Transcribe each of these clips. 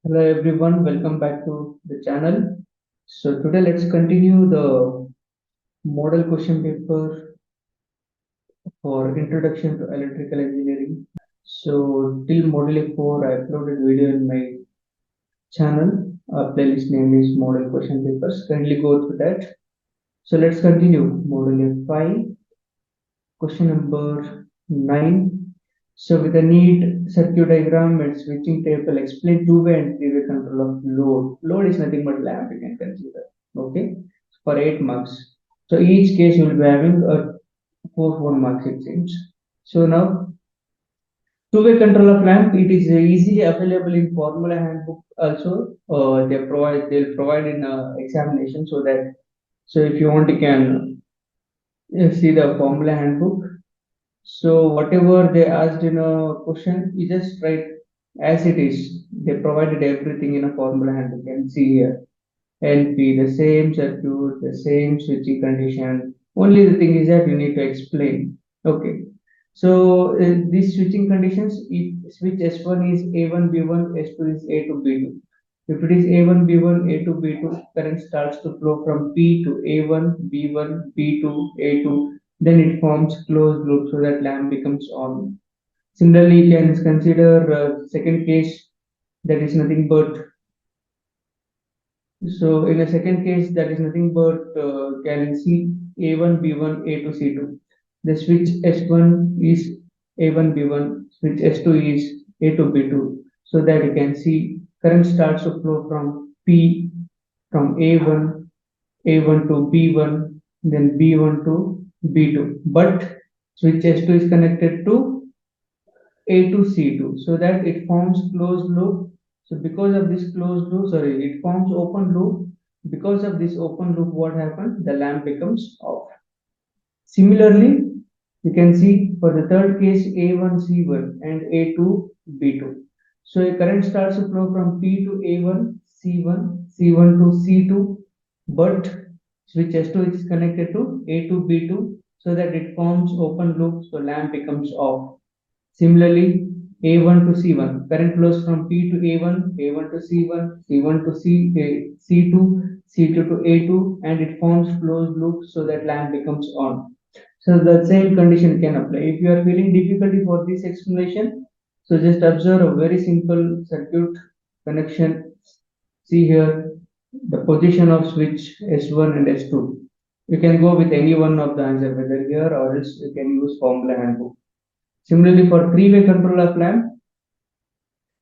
Hello everyone, welcome back to the channel. So today let's continue the model question paper for Introduction to Electrical Engineering. So till module 4 I uploaded video in my channel. Playlist name is model question papers. Kindly go through that. So let's continue module 5, question number 9. So with a neat circuit diagram and switching table, explain two-way and three-way control of load. Load is nothing but lamp you can consider. Okay, for 8 marks. So each case you will be having a 4 marks it seems. So now two-way control of lamp, it is easily available in formula handbook also. They'll provide in examination so that so if you want you can see the formula handbook. So whatever they asked in a question, you just write as it is. They provided everything in a formula handbook. You can see here. LP, the same circuit, the same switching condition. Only the thing is that you need to explain. Okay. So these switching conditions, if switch S1 is A1, B1, S2 is A2, B2. If it is A1, B1, A2, B2, current starts to flow from P to A1, B1, B2, A2, then it forms closed loop so that lamp becomes on. Similarly, you can consider second case that is nothing but so in a second case, that is nothing but can see A1, B1, A2, C2. The switch S1 is A1, B1, switch S2 is A2, B2. So that you can see current starts to flow from P, from A1 to B1, then B1 to B2. But switch S2 is connected to a to C2 so that it forms closed loop. So because of this closed loop, sorry, it forms open loop. Because of this open loop, what happens? The lamp becomes off. Similarly, you can see for the third case A1 C1 and A2 B2. So a current starts to flow from P to A1 C1, C1 to C2, but switch S2 is connected to A2 B2 so that it forms open loop. So lamp becomes off. Similarly, A1 to C1, current flows from P to A1, A1 to C1, C1 to C2, C2 to A2, and it forms closed loop so that lamp becomes on. So the same condition can apply. If you are feeling difficulty for this explanation, so just observe a very simple circuit connection. See here the position of switch S1 and S2. You can go with any one of the answer, whether here or else you can use formula handbook. Similarly, for three-way control of lamp,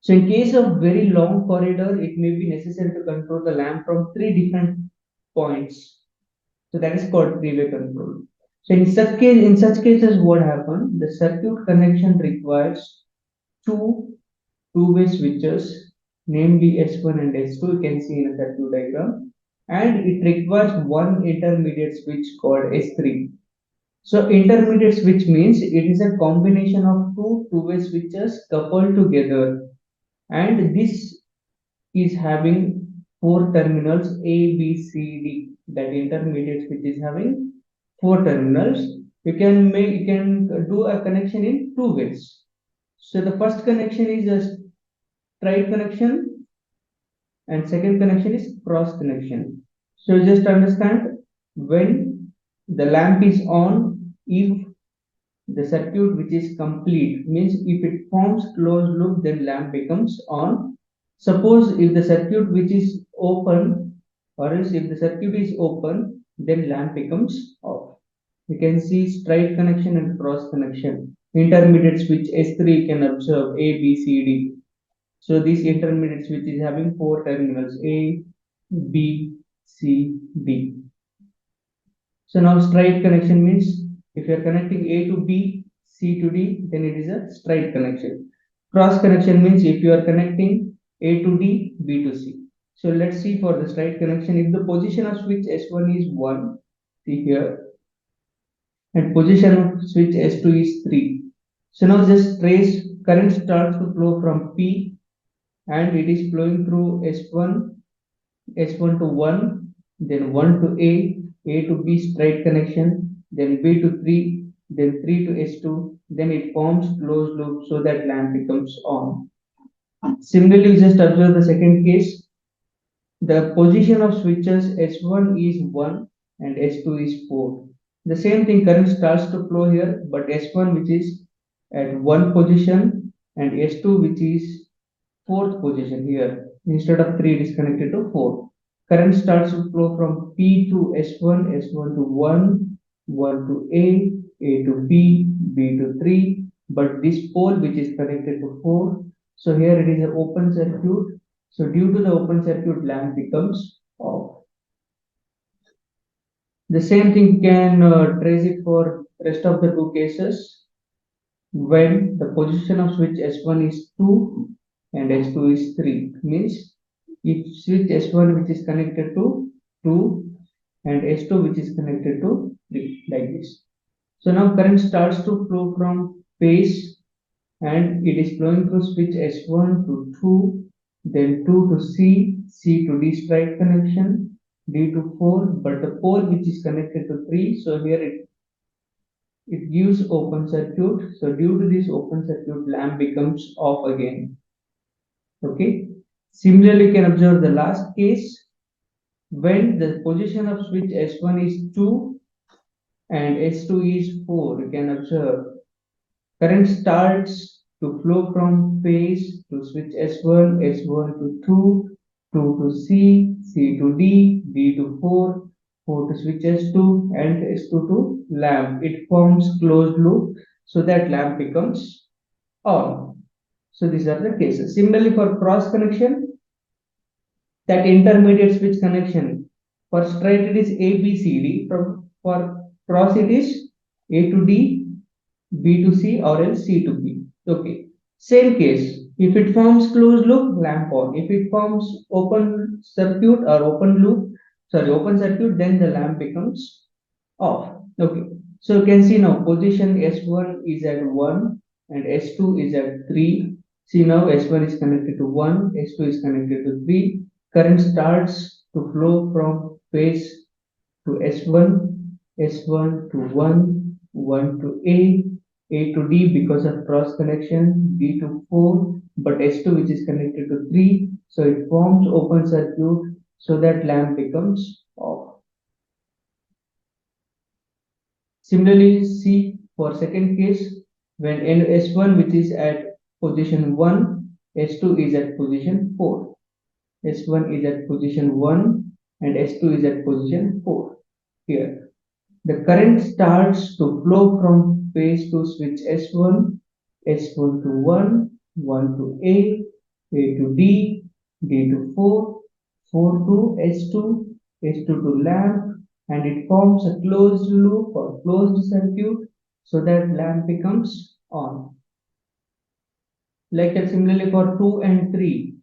so in case of very long corridor, it may be necessary to control the lamp from three different points. So that is called three-way control. So in such cases, what happens? The circuit connection requires two two-way switches, namely S1 and S2. You can see in a circuit diagram, and it requires one intermediate switch called S3. So intermediate switch means it is a combination of two two-way switches coupled together, and this is having four terminals A, B, C, D. That intermediate switch is having four terminals. You can do a connection in two ways. So the first connection is a straight connection, and second connection is cross connection. So just understand when the lamp is on, if the circuit which is complete means if it forms closed loop, then lamp becomes on. Suppose if the circuit which is open, or else if the circuit is open, then lamp becomes off. You can see straight connection and cross connection. Intermediate switch S3 can observe A, B, C, D. So this intermediate switch is having four terminals A, B, C, D. So now straight connection means if you are connecting A to B, C to D, then it is a straight connection. Cross connection means if you are connecting A to D, B to C. So let's see for the straight connection. If the position of switch S1 is 1, see here, and position of switch S2 is 3. So now just trace current starts to flow from P and it is flowing through S1, S1 to 1, then 1 to A to B straight connection, then B to 3, then 3 to S2, then it forms closed loop so that lamp becomes on. Similarly, we just observe the second case. The position of switches S1 is 1 and S2 is 4. The same thing, current starts to flow here, but S1 which is at 1 position and S2 which is fourth position here. Instead of 3, it is connected to 4. Current starts to flow from P to S1, S1 to 1, 1 to A to B, B to 3. But this pole which is connected to 4, so here it is an open circuit. So due to the open circuit, lamp becomes off. The same thing can trace it for rest of the two cases when the position of switch S1 is 2 and S2 is 3. Means if switch S1 which is connected to 2 and S2 which is connected to 3, like this. So now current starts to flow from base and it is flowing through switch S1 to 2, then 2 to C, C to D straight connection, D to 4, but the pole which is connected to 3, so here it gives open circuit. So due to this open circuit, lamp becomes off again. Okay. Similarly, you can observe the last case when the position of switch S1 is 2 and S2 is 4. You can observe current starts to flow from phase to switch S1, S1 to 2, 2 to C, C to D, D to 4, 4 to switch S2 and S2 to lamp. It forms closed loop so that lamp becomes on. So these are the cases. Similarly for cross connection, that intermediate switch connection, for straight it is A, B, C, D. For cross it is A to D, B to C or else C to B. Okay. Same case. If it forms closed loop, lamp on. If it forms open circuit or open circuit, then the lamp becomes off. Okay. So you can see now position S1 is at 1 and S2 is at 3. See now S1 is connected to 1, S2 is connected to 3. Current starts to flow from base to S1, S1 to 1, 1 to A to D because of cross connection, D to 4, but S2 which is connected to 3, so it forms open circuit so that lamp becomes off. Similarly, see for second case, when S1 which is at position 1, S2 is at position 4. S1 is at position 1 and S2 is at position 4 here. The current starts to flow from base to switch S1, S1 to 1, 1 to A to D, D to 4, 4 to S2, S2 to lamp, and it forms a closed loop or closed circuit so that lamp becomes on. Like that, similarly for 2 and 3,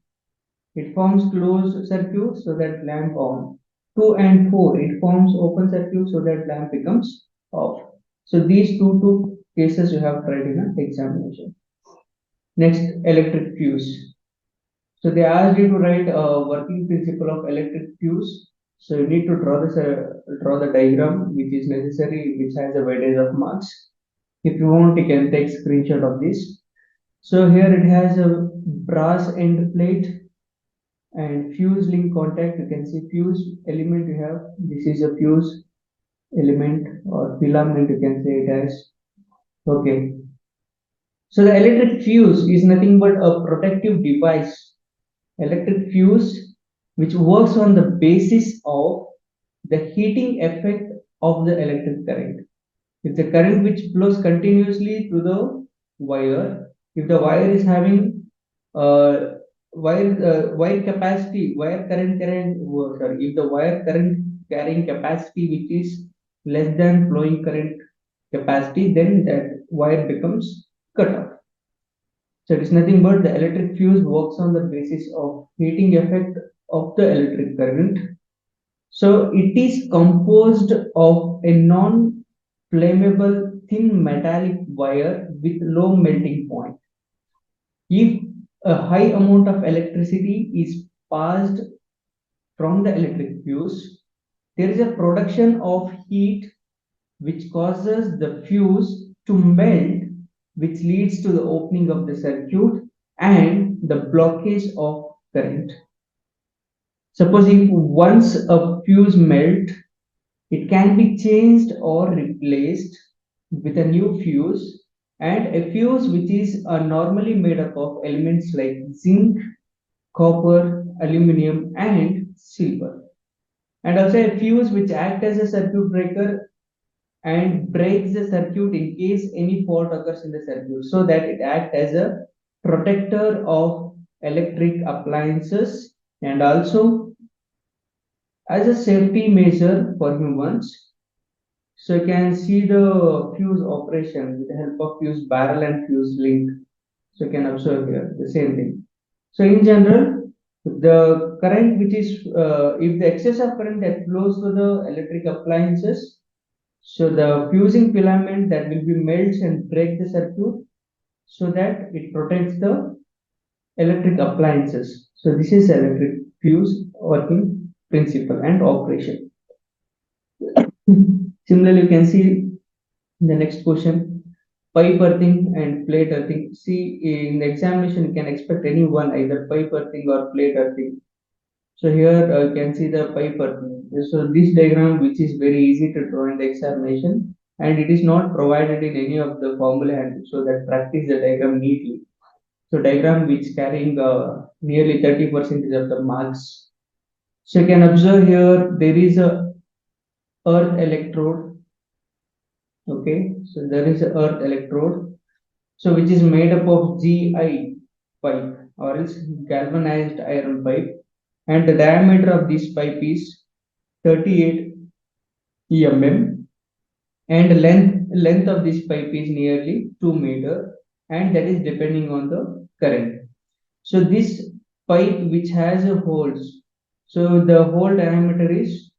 it forms closed circuit so that lamp on. 2 and 4, it forms open circuit so that lamp becomes off. So these two cases you have tried in an examination. Next, electric fuse. So they asked you to write a working principle of electric fuse. So you need to draw the diagram which is necessary, which has a weightage of marks. If you want, you can take screenshot of this. So here it has a brass end plate and fuse link contact. You can see fuse element you have. This is a fuse element or filament, you can say it as. Okay. So the electric fuse is nothing but a protective device. Electric fuse which works on the basis of the heating effect of the electric current. If the current which flows continuously through the wire, if the wire is having uh, wire capacity, if the wire current carrying capacity which is less than flowing current capacity, then that wire becomes cut off. So it is nothing but the electric fuse works on the basis of heating effect of the electric current. So it is composed of a non-flammable thin metallic wire with low melting point. If a high amount of electricity is passed from the electric fuse, there is a production of heat which causes the fuse to melt, which leads to the opening of the circuit, and the blockage of current. Suppose if once a fuse melt, it can be changed or replaced with a new fuse, and a fuse which is normally made up of elements like zinc, copper, aluminum, and silver. And also a fuse which acts as a circuit breaker and breaks the circuit in case any fault occurs in the circuit, so that it acts as a protector of electric appliances and also as a safety measure for humans. So you can see the fuse operation with the help of fuse barrel and fuse link. So you can observe here the same thing. So in general, the current which is if the excess of current that flows to the electric appliances, so the fusing filament that will be melts and break the circuit so that it protects the electric appliances. So this is electric fuse working principle and operation. Similarly, you can see the next question, pipe earthing and plate earthing. See, in the examination, you can expect any one, either pipe earthing or plate earthing. So here you can see the pipe earthing. So this diagram, which is very easy to draw in the examination, and it is not provided in any of the formula handbook, so that practice the diagram neatly. So diagram which carrying nearly 30% of the marks. So you can observe here there is a earth electrode. Okay, so there is a earth electrode. So which is made up of GI pipe or else galvanized iron pipe, and the diameter of this pipe is 38 mm, and length of this pipe is nearly 2 meter, and that is depending on the current. So this pipe which has a holes, so the hole diameter is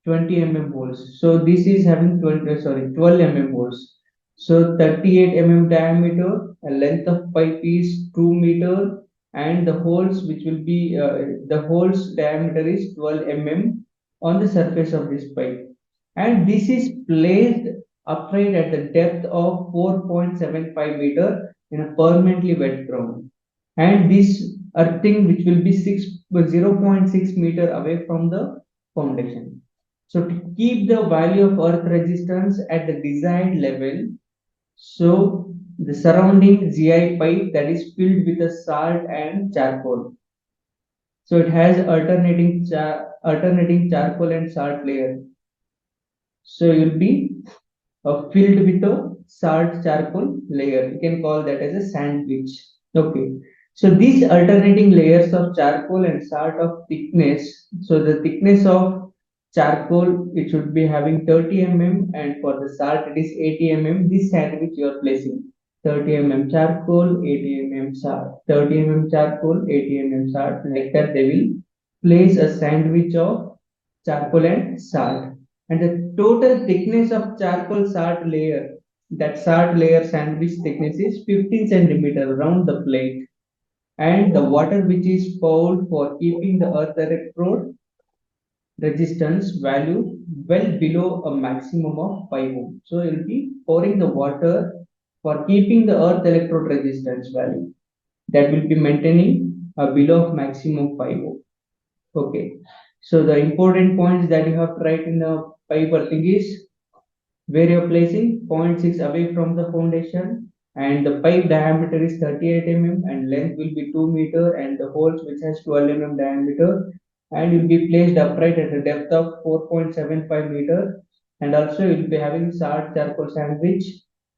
20 mm holes. So this is having 12 mm holes. So 38 mm diameter, a length of pipe is 2 meter, and the holes which will be the holes diameter is 12 mm on the surface of this pipe. And this is placed upright at the depth of 4.75 meter in a permanently wet ground. And this earthing which will be 0.6 meter away from the foundation. So to keep the value of earth resistance at the desired level, so the surrounding GI pipe that is filled with a salt and charcoal. So it has alternating charcoal and salt layer. So you'll be filled with a salt charcoal layer. You can call that as a sandwich. Okay. So these alternating layers of charcoal and salt of thickness. So the thickness of charcoal, it should be having 30 mm, and for the salt it is 80 mm. This sandwich you are placing 30 mm charcoal, 80 mm salt, 30 mm charcoal, 80 mm salt. Like that, they will place a sandwich of charcoal and salt, and the total thickness of charcoal salt layer, that salt layer sandwich thickness is 15 centimeter around the plate, and the water which is poured for keeping the earth electrode resistance value well below a maximum of 5 ohm. So you'll be pouring the water for keeping the earth electrode resistance value that will be maintaining below maximum 5 ohm. Okay, so the important points that you have to write in the pipe earthing is where you're placing zero point 0.6 away from the foundation, and the pipe diameter is 38 mm and length will be 2 meter, and the holes which has 12 mm diameter, and will be placed upright at a depth of 4.75 meter, and also it will be having salt charcoal sandwich.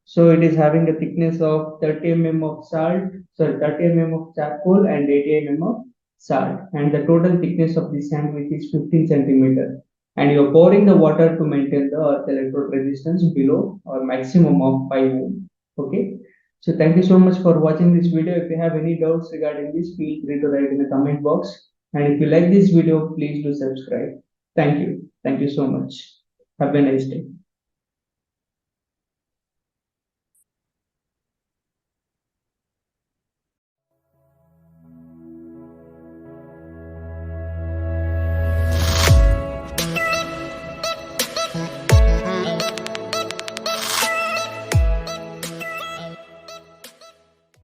So it is having a thickness of 30 mm of salt, sorry, 30 mm of charcoal and 80 mm of salt, and the total thickness of this sandwich is 15 centimeter, and you're pouring the water to maintain the earth electrode resistance below or maximum of 5 ohm. Okay, so thank you so much for watching this video. If you have any doubts regarding this, feel free to write in the comment box, and if you like this video, please do subscribe. Thank you so much. Have a nice day.